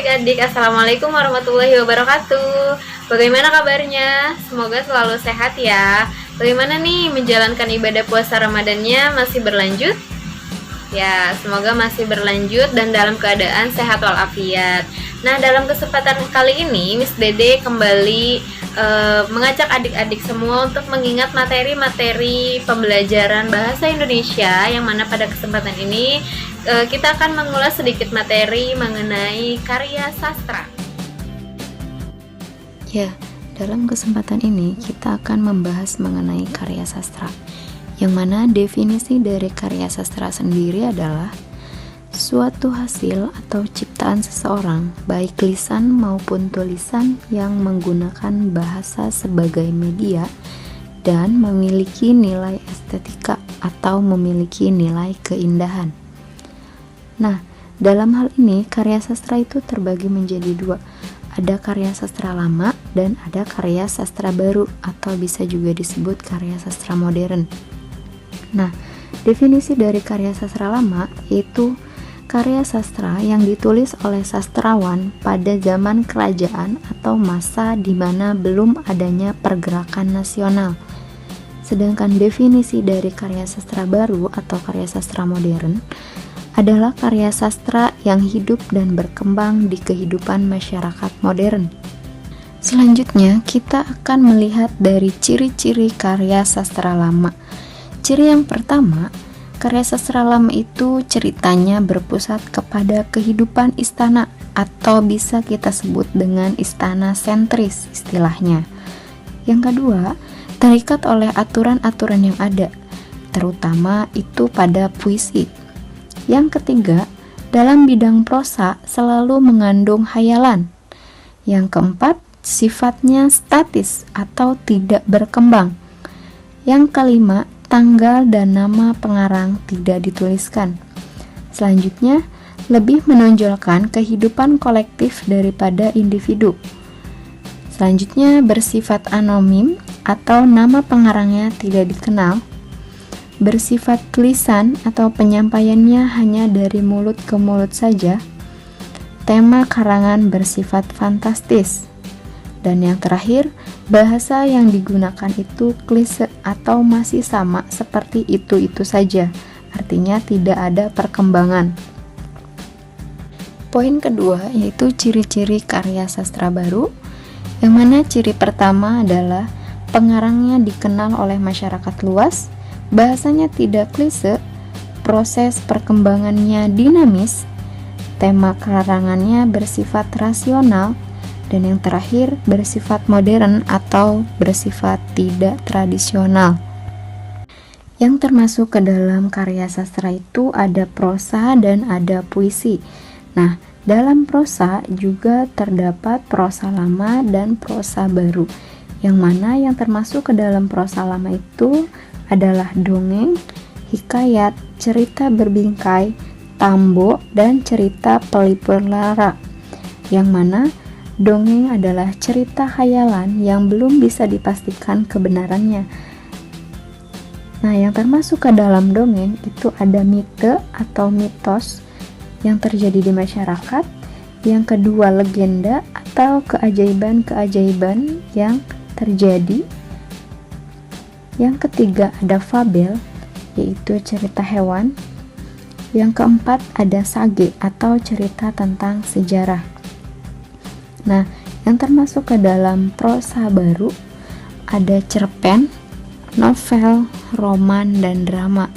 adik-adik, Assalamualaikum warahmatullahi wabarakatuh. Bagaimana kabarnya? Semoga selalu sehat ya. Bagaimana nih menjalankan ibadah puasa Ramadannya, masih berlanjut? Ya, semoga masih berlanjut dan dalam keadaan sehat walafiat. Nah, dalam kesempatan kali ini Miss Dede kembali mengajak adik-adik semua untuk mengingat materi-materi pembelajaran bahasa Indonesia, yang mana pada kesempatan ini kita akan mengulas sedikit materi mengenai karya sastra. Ya, dalam kesempatan ini kita akan membahas mengenai karya sastra, yang mana definisi dari karya sastra sendiri adalah suatu hasil atau ciptaan seseorang, baik lisan maupun tulisan, yang menggunakan bahasa sebagai media dan memiliki nilai estetika atau memiliki nilai keindahan. Nah, dalam hal ini karya sastra itu terbagi menjadi dua. Ada karya sastra lama dan ada karya sastra baru, atau bisa juga disebut karya sastra modern. Nah, definisi dari karya sastra lama yaitu karya sastra yang ditulis oleh sastrawan pada zaman kerajaan atau masa di mana belum adanya pergerakan nasional. Sedangkan definisi dari karya sastra baru atau karya sastra modern adalah karya sastra yang hidup dan berkembang di kehidupan masyarakat modern. Selanjutnya, kita akan melihat dari ciri-ciri karya sastra lama. Ciri yang pertama, karya sastra lama itu ceritanya berpusat kepada kehidupan istana, atau bisa kita sebut dengan istana sentris istilahnya. Yang kedua, terikat oleh aturan-aturan yang ada, terutama itu pada puisi. Yang ketiga, dalam bidang prosa selalu mengandung hayalan. Yang keempat, sifatnya statis atau tidak berkembang. Yang kelima, tanggal dan nama pengarang tidak dituliskan. Selanjutnya, lebih menonjolkan kehidupan kolektif daripada individu. Selanjutnya, bersifat anonim atau nama pengarangnya tidak dikenal. Bersifat tulisan atau penyampaiannya hanya dari mulut ke mulut saja. Tema karangan bersifat fantastis. Dan yang terakhir, bahasa yang digunakan itu klise atau masih sama seperti itu-itu saja, artinya tidak ada perkembangan. Poin kedua yaitu ciri-ciri karya sastra baru, yang mana ciri pertama adalah pengarangnya dikenal oleh masyarakat luas, bahasanya tidak klise, proses perkembangannya dinamis, tema karangannya bersifat rasional, dan yang terakhir bersifat modern atau bersifat tidak tradisional. Yang termasuk ke dalam karya sastra itu ada prosa dan ada puisi. Nah, dalam prosa juga terdapat prosa lama dan prosa baru. Yang mana yang termasuk ke dalam prosa lama itu adalah dongeng, hikayat, cerita berbingkai, tambo, dan cerita pelipur lara. Yang mana dongeng adalah cerita khayalan yang belum bisa dipastikan kebenarannya. Nah, yang termasuk ke dalam dongeng itu ada mite atau mitos yang terjadi di masyarakat. Yang kedua, legenda atau keajaiban-keajaiban yang terjadi. Yang ketiga, ada fabel, yaitu cerita hewan. Yang keempat, ada sage atau cerita tentang sejarah. Nah, yang termasuk ke dalam prosa baru ada cerpen, novel, roman, dan drama.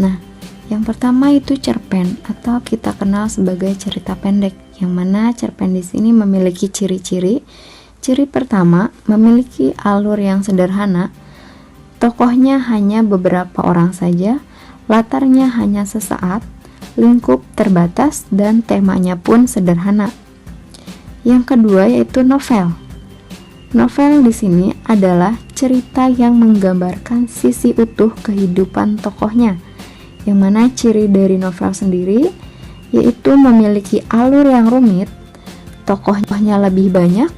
Nah, yang pertama itu cerpen atau kita kenal sebagai cerita pendek, yang mana cerpen di sini memiliki ciri-ciri. Ciri pertama, memiliki alur yang sederhana, tokohnya hanya beberapa orang saja, latarnya hanya sesaat, lingkup terbatas, dan temanya pun sederhana. Yang kedua yaitu novel. Novel di sini adalah cerita yang menggambarkan sisi utuh kehidupan tokohnya. Yang mana ciri dari novel sendiri yaitu memiliki alur yang rumit, tokohnya lebih banyak,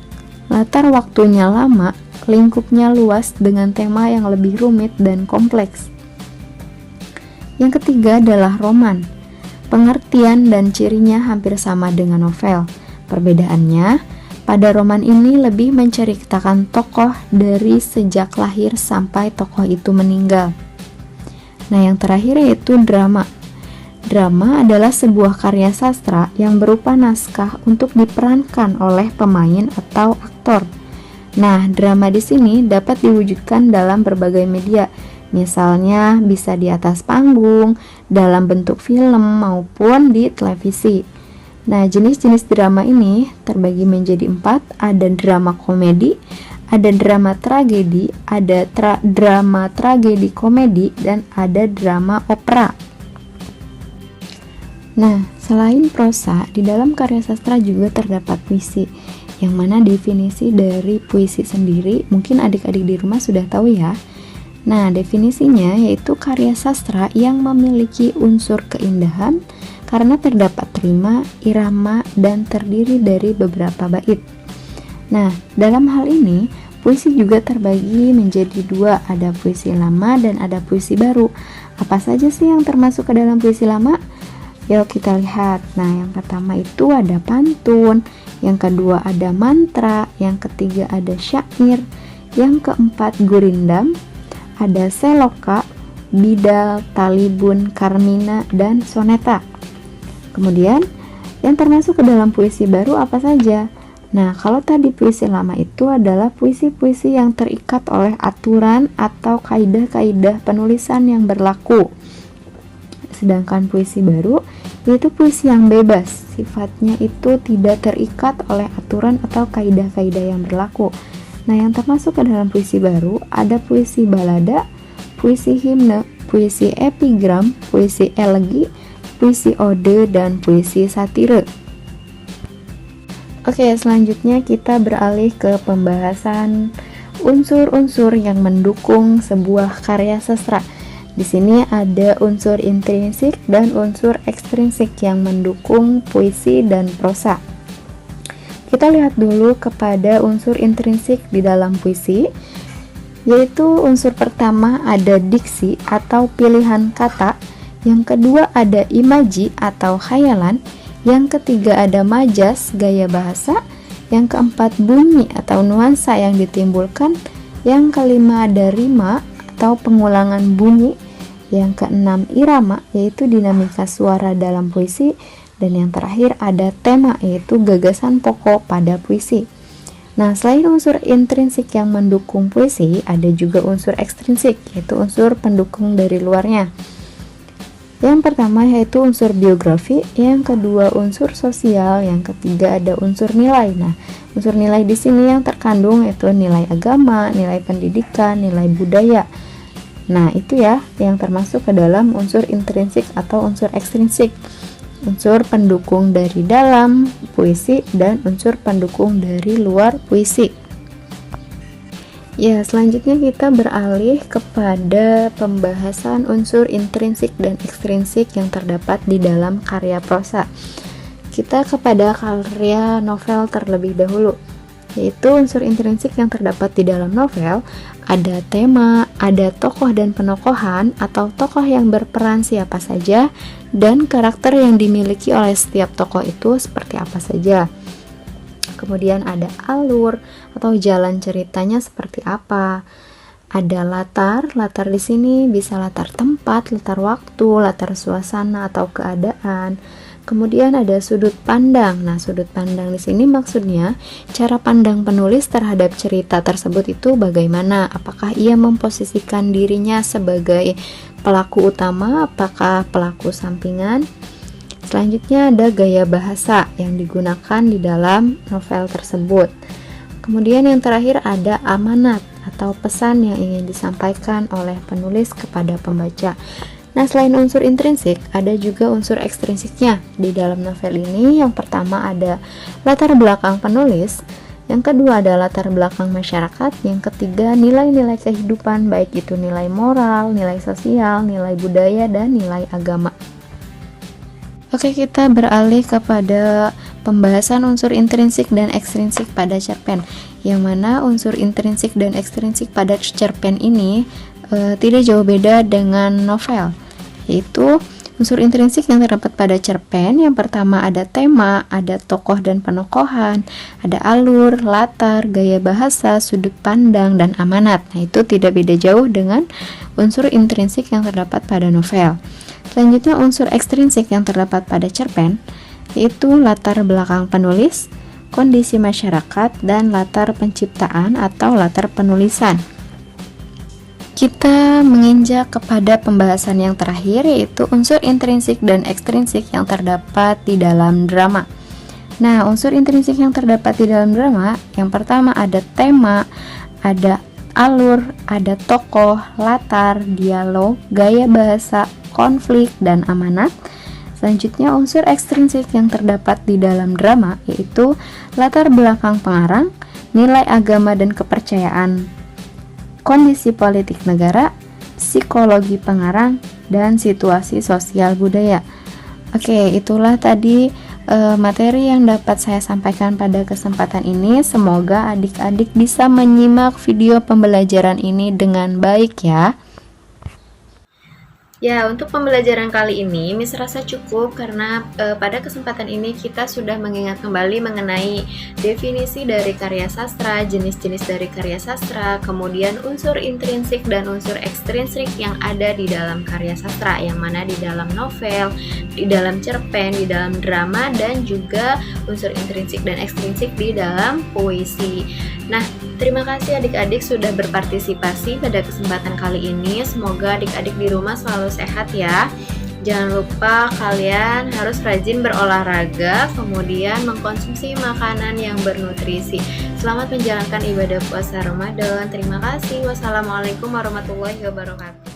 latar waktunya lama, lingkupnya luas dengan tema yang lebih rumit dan kompleks. Yang ketiga adalah roman. Pengertian dan cirinya hampir sama dengan novel. Perbedaannya, pada roman ini lebih menceritakan tokoh dari sejak lahir sampai tokoh itu meninggal. Nah, yang terakhir yaitu drama. Drama adalah sebuah karya sastra yang berupa naskah untuk diperankan oleh pemain atau aktor. Nah, drama di sini dapat diwujudkan dalam berbagai media. Misalnya bisa di atas panggung, dalam bentuk film maupun di televisi. Nah, jenis-jenis drama ini terbagi menjadi 4, ada drama komedi, ada drama tragedi, ada drama tragedi komedi, dan ada drama opera. Nah, selain prosa, di dalam karya sastra juga terdapat puisi, yang mana definisi dari puisi sendiri mungkin adik-adik di rumah sudah tahu ya. Nah, definisinya yaitu karya sastra yang memiliki unsur keindahan karena terdapat rima, irama, dan terdiri dari beberapa bait. Nah, dalam hal ini, puisi juga terbagi menjadi 2, ada puisi lama dan ada puisi baru. Apa saja sih yang termasuk ke dalam puisi lama? Yuk kita lihat. Nah, yang pertama itu ada pantun, yang kedua ada mantra, yang ketiga ada syair, yang keempat gurindam, ada seloka, bidal, talibun, karmina, dan soneta. Kemudian, yang termasuk ke dalam puisi baru apa saja? Nah, kalau tadi puisi lama itu adalah puisi-puisi yang terikat oleh aturan atau kaidah-kaidah penulisan yang berlaku. Sedangkan puisi baru yaitu puisi yang bebas, sifatnya itu tidak terikat oleh aturan atau kaidah-kaidah yang berlaku. Nah, yang termasuk ke dalam puisi baru ada puisi balada, puisi himne, puisi epigram, puisi elegi, puisi ode, dan puisi satire. Oke, selanjutnya kita beralih ke pembahasan unsur-unsur yang mendukung sebuah karya sastra. Di sini ada unsur intrinsik dan unsur ekstrinsik yang mendukung puisi dan prosa. Kita lihat dulu kepada unsur intrinsik di dalam puisi, yaitu unsur pertama ada diksi atau pilihan kata, yang kedua ada imaji atau khayalan, yang ketiga ada majas, gaya bahasa, yang keempat bunyi atau nuansa yang ditimbulkan, yang kelima ada rima atau pengulangan bunyi, yang keenam irama yaitu dinamika suara dalam puisi, dan yang terakhir ada tema yaitu gagasan pokok pada puisi. Nah, selain unsur intrinsik yang mendukung puisi, ada juga unsur ekstrinsik yaitu unsur pendukung dari luarnya. Yang pertama yaitu unsur biografi, yang kedua unsur sosial, yang ketiga ada unsur nilai. Nah, unsur nilai di sini yang terkandung yaitu nilai agama, nilai pendidikan, nilai budaya. Nah, itu ya yang termasuk ke dalam unsur intrinsik atau unsur ekstrinsik. Unsur pendukung dari dalam puisi dan unsur pendukung dari luar puisi. Ya, selanjutnya kita beralih kepada pembahasan unsur intrinsik dan ekstrinsik yang terdapat di dalam karya prosa. Kita kepada karya novel terlebih dahulu, yaitu unsur intrinsik yang terdapat di dalam novel ada tema, ada tokoh dan penokohan atau tokoh yang berperan siapa saja, dan karakter yang dimiliki oleh setiap tokoh itu seperti apa saja. Kemudian ada alur atau jalan ceritanya seperti apa. Ada latar di sini bisa latar tempat, latar waktu, latar suasana atau keadaan. Kemudian ada sudut pandang. Nah, sudut pandang di sini maksudnya cara pandang penulis terhadap cerita tersebut itu bagaimana? Apakah ia memposisikan dirinya sebagai pelaku utama, apakah pelaku sampingan? Selanjutnya ada gaya bahasa yang digunakan di dalam novel tersebut. Kemudian yang terakhir ada amanat atau pesan yang ingin disampaikan oleh penulis kepada pembaca. Nah, selain unsur intrinsik, ada juga unsur ekstrinsiknya di dalam novel ini. Yang pertama ada latar belakang penulis, yang kedua ada latar belakang masyarakat, yang ketiga nilai-nilai kehidupan, baik itu nilai moral, nilai sosial, nilai budaya, dan nilai agama. Oke, kita beralih kepada pembahasan unsur intrinsik dan ekstrinsik pada cerpen, yang mana unsur intrinsik dan ekstrinsik pada cerpen ini tidak jauh beda dengan novel, yaitu Unsur intrinsik yang terdapat pada cerpen yang pertama ada tema, ada tokoh dan penokohan, ada alur, latar, gaya bahasa, sudut pandang, dan amanat. Nah, itu tidak beda jauh dengan unsur intrinsik yang terdapat pada novel. Selanjutnya unsur ekstrinsik yang terdapat pada cerpen yaitu latar belakang penulis, kondisi masyarakat, dan latar penciptaan atau latar penulisan. Kita menginjak kepada pembahasan yang terakhir yaitu unsur intrinsik dan ekstrinsik yang terdapat di dalam drama. Nah, unsur intrinsik yang terdapat di dalam drama yang pertama ada tema, ada alur, ada tokoh, latar, dialog, gaya bahasa, konflik, dan amanat. Selanjutnya unsur ekstrinsik yang terdapat di dalam drama yaitu latar belakang pengarang, nilai agama dan kepercayaan, kondisi politik negara, psikologi pengarang, dan situasi sosial budaya. Oke, itulah tadi materi yang dapat saya sampaikan pada kesempatan ini. Semoga adik-adik bisa menyimak video pembelajaran ini dengan baik ya. Ya, untuk pembelajaran kali ini Miss rasa cukup karena pada kesempatan ini kita sudah mengingat kembali mengenai definisi dari karya sastra, jenis-jenis dari karya sastra, kemudian unsur intrinsik dan unsur ekstrinsik yang ada di dalam karya sastra, yang mana di dalam novel, di dalam cerpen, di dalam drama, dan juga unsur intrinsik dan ekstrinsik di dalam puisi. Nah, terima kasih adik-adik sudah berpartisipasi pada kesempatan kali ini. Semoga adik-adik di rumah selalu sehat ya. Jangan lupa kalian harus rajin berolahraga, kemudian mengkonsumsi makanan yang bernutrisi. Selamat menjalankan ibadah puasa Ramadan. Terima kasih. Wassalamualaikum warahmatullahi wabarakatuh.